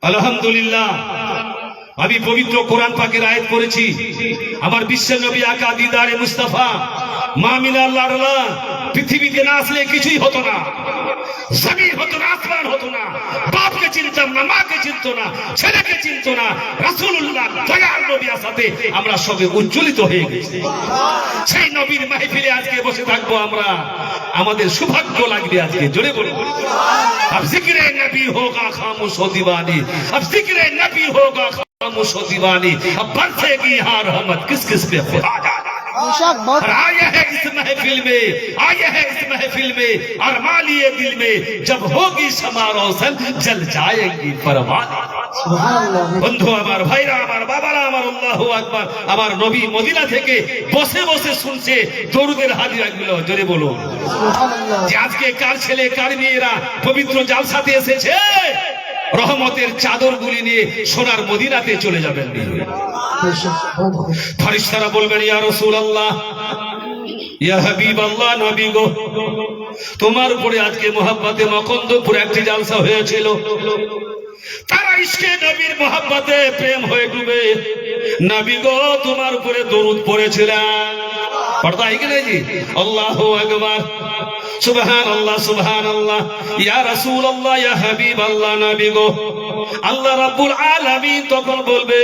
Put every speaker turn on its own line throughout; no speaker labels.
আলহামদুলিল্লাহ, আমি পবিত্র কোরআন পাকের আয়াত করেছি। আমার বিশ্বের নবী আকা দিদারে মুস্তাফা মামিনার লাডলা পৃথিবীতে না আসলে কিছুই হতো না, জমিন হতো না, আসমান হতো না, বাপকে চিনতাম না, মাকে চিনত না, ছেলেকে চিনত না। রাসূলুল্লাহ দয়াল নবীর সাথে আমরা সবে উজ্জ্বলিত হয়ে গেছি। সেই নবীর মাহফিলে আজকে বসে থাকবো আমরা, আমাদের সৌভাগ্য লাগবে আজকে। জোরে বলুন, अब जिक्र नबी होगा खामोश हो दीवानी, अब जिक्र नबी होगा खामोश हो दीवानी, अब बरसेगी यहाँ रहमत किस किस पे खुदा जाने। और आया है इस महफिल में, आया है इस महफिल में, और मालिए दिल में जब होगी शमा रोशन जल जाएंगी परवान। বন্ধু আমার, ভাইরা আমার, বাবারা আমার, আল্লাহু আকবার। আমার নবী মদিনা থেকে বসে বসে শুনছে দরুদের হাদিয়াগুলো। জোরে বলো যে আজকে কার ছেলে কার মেয়েরা পবিত্র জালসাতে এসেছে, রহমতের চাদরগুলি নিয়ে সোনার মদিনাতে চলে যাবেন। ফেরেশতারা বলবেন ইয়া রাসূলুল্লাহ, ইয়া হাবিবাল্লাহ, নবী গো, তোমার উপরে আজকে মোহাব্বতে মকন্দপুর একটি জালসা হয়েছিল। তারা ইশকে নবীর মোহাব্বতে প্রেম হয়ে ডুবে নবী গো তোমার উপরে দরুদ পড়েছিলেন। পড়তা है कि नहीं जी? अल्लाहु अकबर, সুবহানাল্লাহ, সুবহানাল্লাহ। ইয়া রাসূলুল্লাহ, ইয়া হাবিবাল্লাহ, নবী গো, আল্লাহ রাব্বুল আলামিন তখন বলবে,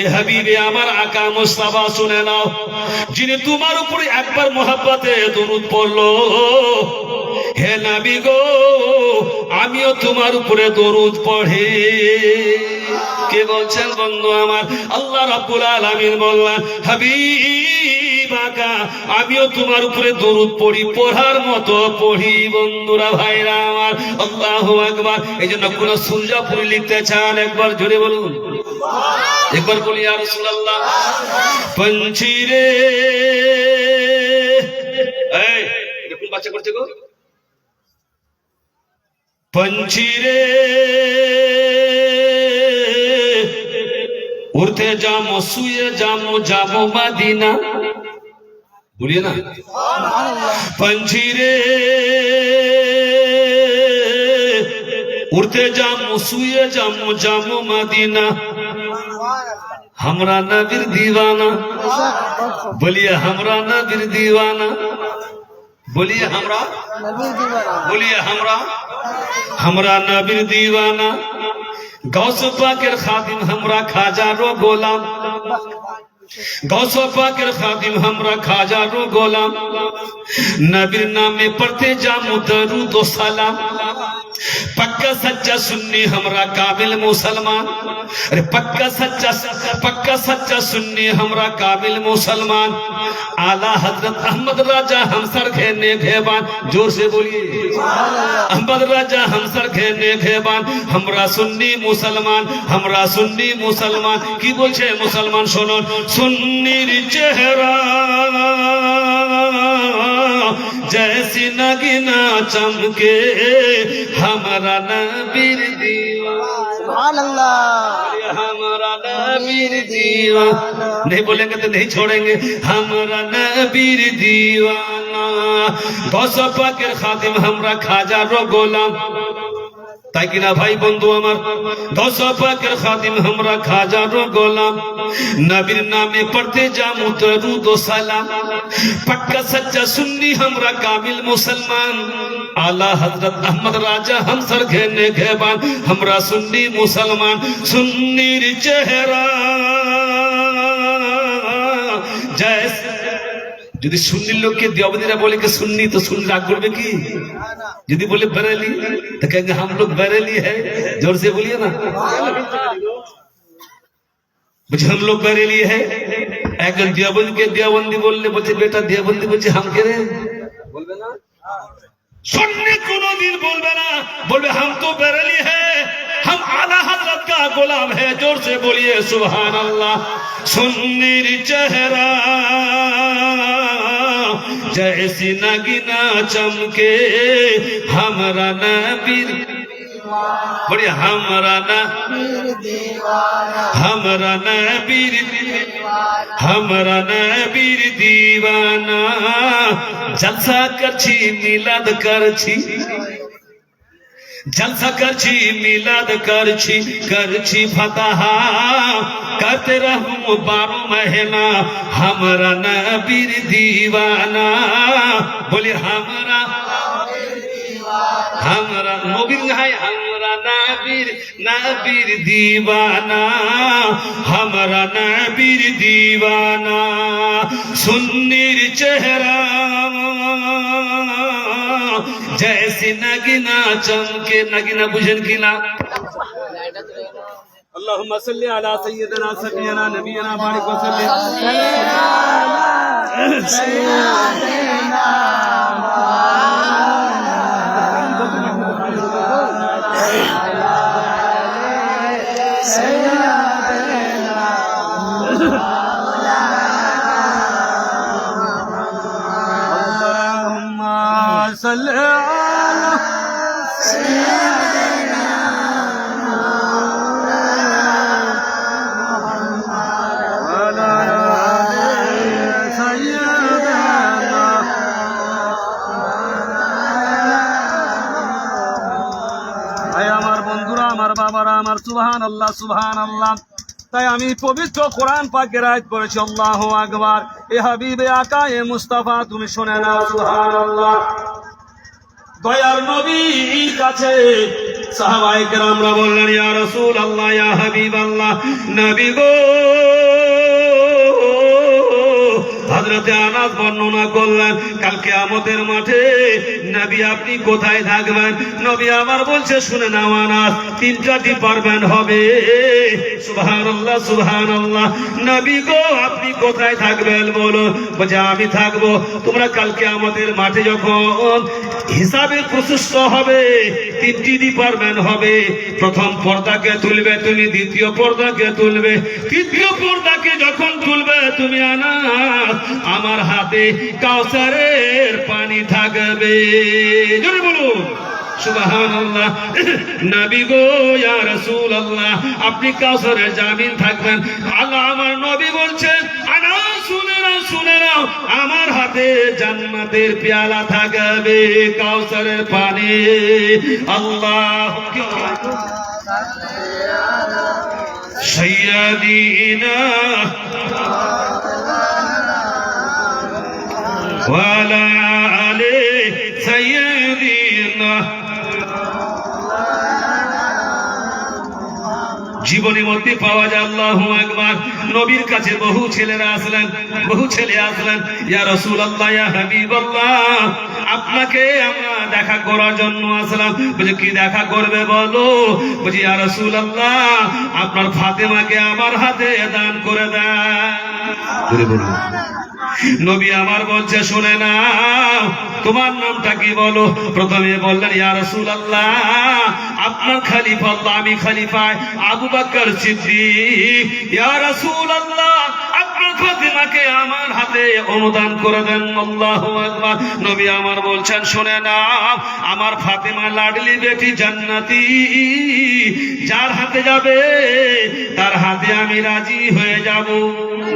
এ হাবিবে আমার আকা মুস্তাফা শুনে নাও, যিনি তোমার উপরে একবার মোহাব্বতে দরুদ পড়লো, হে নবী গো, আমিও তোমার উপরে দরুদ পড়ি। কে বলছেন বন্ধু আমার? আল্লাহ রাব্বুল আলামিন বললেন, হাবিব আকা, আমিও তোমার উপরে দরুদ পড়ি, পড়ার মতো পড়ি। বন্ধুরা, ভাইরা আমার, আল্লাহু আকবার। এই জন্য কোন সুলজাপুরি লিখতে চান একবার জোরে বলুন, একবার বলি ইয়া রাসূলুল্লাহ। পঞ্ছি রে, এই দেখুন বাচ্চা করছে গো, पंछी रे उड़ते जामो सुए जामो जामो मदीना, बोलिए ना। पंछी रे उड़ते जामो सुए जामो जामो मदीना, हमरा नबीर दीवाना, बोलिए हमरा नबीर दीवाना, बोलिए हमरा, बोलिए हमरा नबीर दीवाना। गौस पाकेर खादिम हमरा खाजा रो गोलाम, गौस पाकेर खादिम हमरा खाजा रो गोलाम। नबीर नामे पढ़ते जामु दरूद व सलाम, पक्का सच्चा सुन्नी हमरा काबिल मुसलमान। अरे पक्का सच्चा सुन्नी हमरा काबिल मुसलमान। आला हजरत अहमद राजा हमसर खेने घेबान, जोर से बोलिए अहमद राजा हमसर खेने घेबान। हमरा सुन्नी मुसलमान, हमरा सुन्नी मुसलमान। की बोलছে मुसलमान শুনুন, सुन्नीर चेहरा जैसी नगीना चमके, हमारा नबीर दीवाना, हमारा नबीर दीवाना। नहीं बोलेंगे तो नहीं छोड़ेंगे, हमारा नबीर दीवाना। गौस पाकेर खादिम हमरा खाजा रो गोलाम, তাই কিনা ভাই বন্ধু আমার? গৌস পাকের খাদিম हमरा খাজা रो গোলাম। নবীর নামে পড়তে জামু দরুদ ও সালাম। पक्का सच्चा सुन्नी हमरा काबिल मुसलमान। आला हजरत अहमद राजा हमसर घेने घेबान, हमरा सुन्नी मुसलमान। सुन्नीर चेहरा जैसे, যদি সুন্নির লোককে দেওবন্দীরা বলে कि सुन्नी तो सुन्नी राग করবে কি? যদি बोले बरेली तो कहेंगे हम लोग बरेली है। जोर से बोलिए ना, मुझे हम लोग बरेली है। একজন দেওবন্দীকে দেওবন্দি বললে বলছে বেটা দেওবন্দি, বলছে हम के रे, বলবে না। सुन्नी কোনদিন বলবে না, বলবে हम तो बरेली है, हम आला हजरत का गुलाम है। जोर से बोलिए सुभान अल्लाह। सुन्नीर चेहरा जैसी नगीना चमके, हमरा नबीर, बोलिए हमरा नबीर दीवाना, हमरा नबीर, हमरा नबीर दीवाना। जलसा करছি মিলাদ করছি, जलसा करछी मिलाद करछी फतहा करते रहूं 12 महीना हमरा नबीर दीवाना बोले हमरा नबीर है हमरा नबीर दीवाना हमरा नबीर दीवाना सुन्नीर चेहरा जैसे नगीना चमके नगीना बुझन की ना अल्लाहुम्मा सल्ली अला सय्यिदना सफियना नबियना बारिक व सल्लिम সুবহানাল্লাহ সুবহানাল্লাহ। তাই আমি পবিত্র কোরআন পাকের আয়াত পড়েছি আল্লাহু আকবার। এ হাবিবে আকা এ মুস্তাফা তুমি শুনে নাও সুবহানাল্লাহ। দয়ার নবীর কাছে সাহাবায়ে কেরামরা বললেন ইয়া রাসূলুল্লাহ ইয়া হাবিবাল্লাহ নবী গো হযরতে আনাস বর্ণনা করলেন কাল কিয়ামতের মাঠে নবী আপনি কোথায় থাকবেন? নবী আমার বলছে শুনে নাও আনাস 3টা ডিপার্টমেন্ট হবে সুবহানাল্লাহ সুবহানাল্লাহ। নবী গো আপনি কোথায় থাকবেন বলো? বলছে আমি থাকবো তোমরা কাল কিয়ামতের মাঠে যখন হিসাবে প্রশস্ত হবে 3টি ডিপার্টমেন্ট হবে। প্রথম পর্দাকে তুলবে তুমি, দ্বিতীয় পর্দাকে তুলবে, তৃতীয় পর্দাকে যখন তুলবে তুমি আনাস আমার হাতে কাউসারের পানি থাকবে। জোরে বলুন সুবহানাল্লাহ। নবী গো ইয়া রাসূলুল্লাহ আপনি কাউসারের জামিন থাকবেন। আল্লাহ আমার নবী বলছেন আনাস শুনে নাও আমার হাতে জান্নাতের পেয়ালা থাকবে কাউসারের পানি। আল্লাহু সাইয়্যিদিনা ওয়ালা আলি সাইয়্যিদিনা। জীবনের মধ্যে পাওয়া যায় আল্লাহু আকবার। নবীর কাছে বহু ছেলে আসলেন ইয়া রাসূলুল্লাহ ইয়া হাবিবাল্লাহ আপনাকে আমরা দেখা করার জন্য আসলাম। বলে কি দেখা করবে বলো? বলি ইয়া রাসূলুল্লাহ আপনার ফাতেমাকে আমার হাতে দান করে দেন। নবী আমার বলছে শুনে নাও তোমার নামটা কি বলো? প্রথমে বললেন ইয়া রাসূলুল্লাহ আপনার খলিফা আল্লাহ আমি খলিফায় আবু বকর সিদ্দিক। ইয়া রাসূলুল্লাহ আপনার ফাতেমাকে আমার হাতে অনুদান করে দেন। আল্লাহু আকবার। নবী আমার বলছেন শুনে নাও আমার ফাতেমা লাডলি বেটি জান্নাতি, যার হাতে যাবে তার হাতে আমি রাজি হয়ে যাব।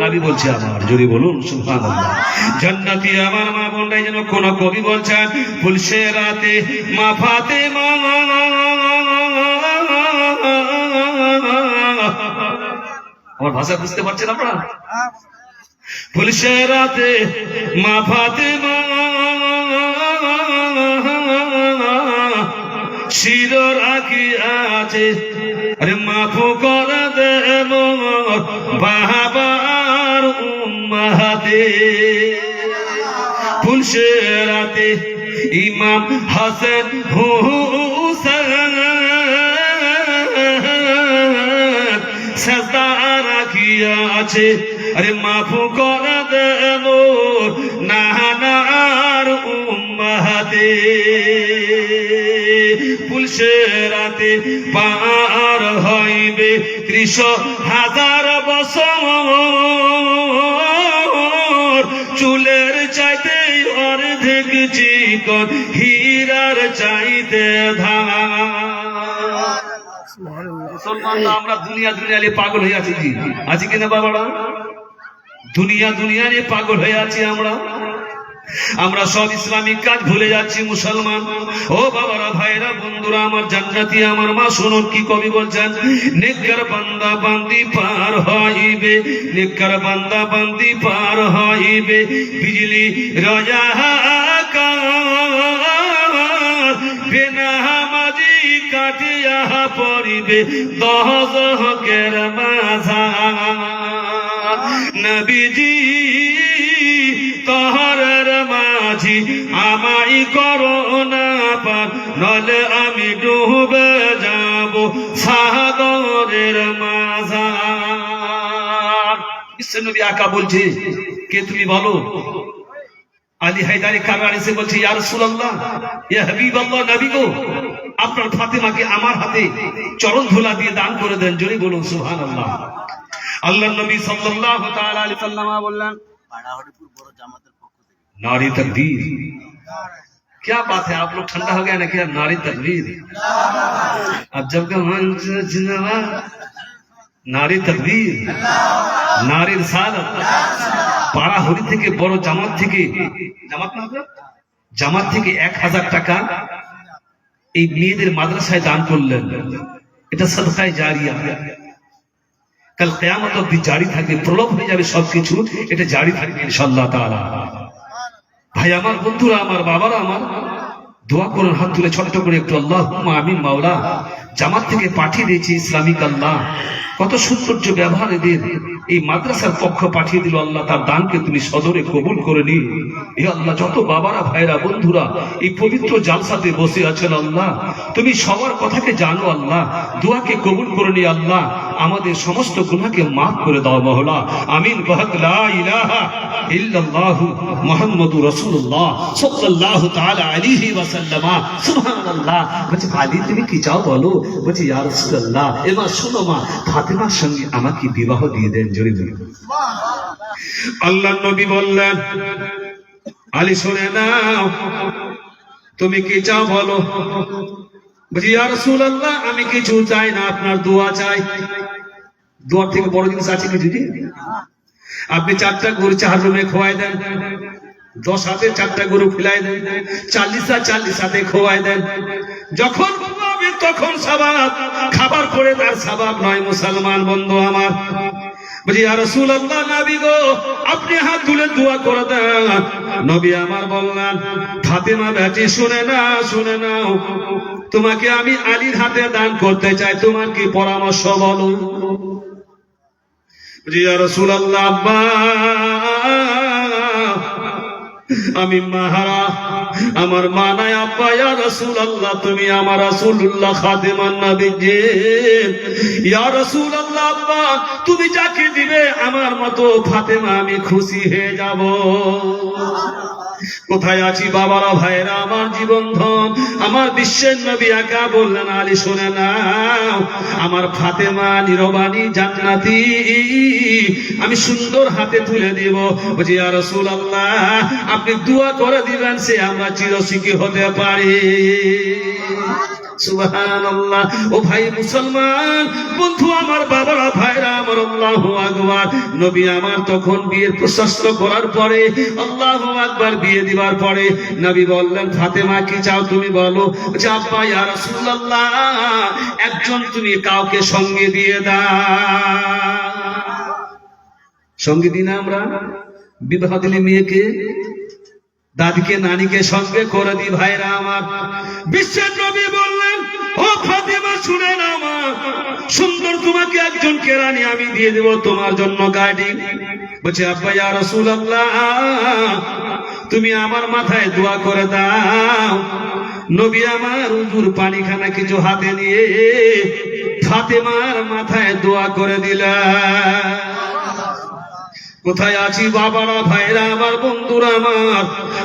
নবী বলছে আমার জোরে বলুন সুবহানাল্লাহ। জান্নাতি আমার মা বোনরা যেন কোন কবি বলছেন ফুলসে রাতে মা ফাতেমা আমার ভাষা বুঝতে পারছেন আপনারা? ফুলসে রাতে মা ফাতেমা শির রাখি আছে আরে মাফু করে দেব বাবার উম্মাতে। ফুলসে রাতে ইমাম হাসান হুসাইন সাজদা রাখিয়া আছে আরে মাফু করে দেব নানার উম্মাতে। ফুলসে রাতে পার হইবে 30,000 বছর, চুলের চাইতে অর্ধেক চিকন হীরার চাইতে ধান। মুসলমান আমরা দুনিয়া নিয়ে পাগল হয়ে আছি, আছি কিনা বাবারা? দুনিয়া নিয়ে পাগল হয়ে আছি আমরা। আমরা সব ইসলামিক কাজ ভুলে যাচ্ছি মুসলমান। ও বাবারা, ভাইরা, বন্ধুরা আমার, জান্নাতি আমার মা, শুনুন কি কবি বলছেন। নেককার বান্দা বান্দি পার হইবে, নেককার বান্দা বান্দি পার হইবে, বিজলি রাজা বেনামাজি কাটিয়া পড়িবে দহজকের মাঝা। নবীজি তহরের মাঝি আমাই করো না পার, নলে আমি ডুবে যাব সাগরের মাঝা। বিশ্বনবী আকা বলছে, কে তুমি বলো? আলী হায়দারি কারবার এসে বলছে, ইয়া রাসূলুল্লাহ, ইয়া হাবিবাল্লাহ, নবী গো, আপনার ফাতেমাকে আমার হাতে চরণ ধুলা দিয়ে দান করে দেন। জোরে বলুন সুবহানাল্লাহ। আল্লাহর নবী সাল্লাল্লাহু তাআলা আলাইহি সাল্লাম বললেন, नारी तकबीर। क्या बात है, आप लोग ठंडा हो गया ना क्या? नारी तकबीर। अब जब का नारी तकबीर, नारी रिसालत, पाड़ा हरि থেকে বড় জামাত থেকে, জামাত না আপনার, জামাত থেকে 1000 টাকা এই মেয়েদের মাদ্রাসায় দান করলেন। এটা সাদকায়ে জারিয়া, কাল কিয়ামত অবধি জারি থাকবে, প্রলোভ হয়ে যাবে সবকিছু, এটা জারি থাকবে ইনশাআল্লাহ তাআলা। ভাই আমার, বন্ধুরা আমার, বাবারা আমার, দোয়া করুন হাত তুলে ছোট্ট করে একটু, আল্লাহুম্মা আমিন। মাওলা, জামাত থেকে পাঠিয়ে দিয়েছি ইসলামিক, আল্লাহ কত সৌন্দর্য ব্যবহার এদের, এই মাদ্রাসার পক্ষ পাঠিয়ে দিল আল্লাহ, তার দানকে তুমি সদরে কবুল করে নি। এ আল্লাহ, যত বাবারা, ভাইরা, বন্ধুরা এই পবিত্র জালসাতে বসে আছেন আল্লাহ, তুমি সবার কথাকে জানো আল্লাহ, দোয়াকে কবুল করে নি আল্লাহ, আমাদের সমস্ত গুনাহকে মাফ করে দাও মাওলা, আমিন। বহক লা ইলাহা ইল্লাল্লাহু মুহাম্মাদুর রাসূলুল্লাহ সাল্লাল্লাহু তাআলা আলাইহি ওয়াসাল্লাম। সুবহানাল্লাহ। বলছে, আলী তুমি কি চাও বলো? বলছে, ইয়া রাসূলুল্লাহ, এবার শোনো মা, ফাতেমার সঙ্গে আমাকে বিবাহ দিয়ে দেন। জোরে বলুন আল্লাহর নবী বললেন, আলী শুনে নাও, তুমি কি চাও বলো? বলছি, ইয়া রাসূলুল্লাহ, আমি কিছু চাই না, আপনার দোয়া চাই। দোয়ার থেকে বড় জিনিস আছে কিছু? আপনি 4টা গরু 4 রুমে খোয়াই দেন, 10 হাতে 4টা গরু খিলাই দেন, 40 হাতে খোয়াই দেন, যখন ঘুমাবে তখন সওয়াব, খাবার পরে তার সওয়াব নয় মুসলমান বন্ধু আমার। বলি, ইয়া রাসূলুল্লাহ, নবী গো, আপনি হাত তুলে দোয়া করে দেন। নবী আমার বললেন, ফাতেমা বেটি শুনে না, শুনে নাও, তোমাকে আমি আলীর হাতে দান করতে চাই, তোমার কি পরামর্শ বলো? ইয়া রাসূলুল্লাহ, আব্বা আমি মাহারা, আমার মা নাই আব্বা। ইয়া রাসূলুল্লাহ, তুমি আমার রাসূলুল্লাহ খাদেমান নবীজি। ইয়া রাসূলুল্লাহ, আব্বা তুমি যাকে দিবে আমার মতো ফাতেমা আমি খুশি হয়ে যাব। কোথায় আছি বাবারা, ভাইরা আমার, জীবন ধন আমার বিশ্বের নবী একা বললেন, আলী শুনে নাও, আমার ফাতেমা নিরবানী জান্নাতি, আমি সুন্দর হাতে তুলে দিব। বলছি, ইয়া রাসূলুল্লাহ, আপনি দোয়া করে দিবেন, সে আমরা চিরসুখী হতে পারি। সুবহানাল্লাহ। ও ভাই মুসলমান বন্ধু আমার, বাবারা, ভাইরা আমার, আল্লাহু আকবার। নবী আমার তখন বিয়ের প্রশস্ত করার পরে, আল্লাহু আকবার, বিয়ে দিবার পরে নবী বললেন, ফাতেমা কি চাও তুমি বলো? বলছে, আব্বা ইয়া রাসূলুল্লাহ, একজন তুমি কাউকে সঙ্গে দিয়ে দাও। সঙ্গে দিন আমরা বিবাহ দিলে মেয়েকে, দাদিকে, নানিকে সঙ্গে করে দি। ভাইরা আমার, বিশ্বের নবী বললেন, ও ফাতেমা শুনে নাও মা, সুন্দর তোমাকে একজন কেরানি আমি দিয়ে দেব তোমার জন্য গাড়ি। বলছে, আব্বা ইয়া রাসূলুল্লাহ, তুমি আমার মাথায় দোয়া করে দাও। নবী আমার উজুর পানিখানা কিছু হাতে নিয়ে ফাতেমার মাথায় দোয়া করে দিলেন। কোথায় আছি বাবারা, ভাইরা আমার, বন্ধুরা আমার,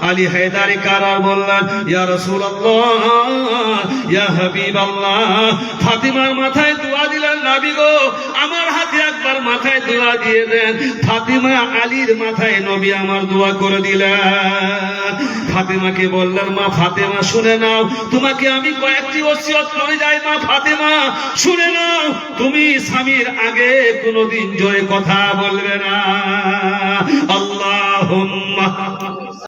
আলী হায়দারি কারার বললেন, ইয়া রাসূলুল্লাহ, ইয়া হাবিবাল্লাহ, ফাতিমার মাথায় দোয়া দিলেন। নবী গো, আমার হাতে একবার মাথায় দোয়া দিয়ে দেন। ফাতিমা আলীর মাথায় নবী আমার দোয়া করে দিলেন। ফাতিমাকে বললেন, মা ফাতেমা শুনে নাও, তোমাকে আমি কয়েকটি ওসিয়ত করে যাই। মা ফাতেমা শুনে নাও, তুমি স্বামীর আগে কোনোদিন জোরে কথা বলবে না। আল্লাহুম্মা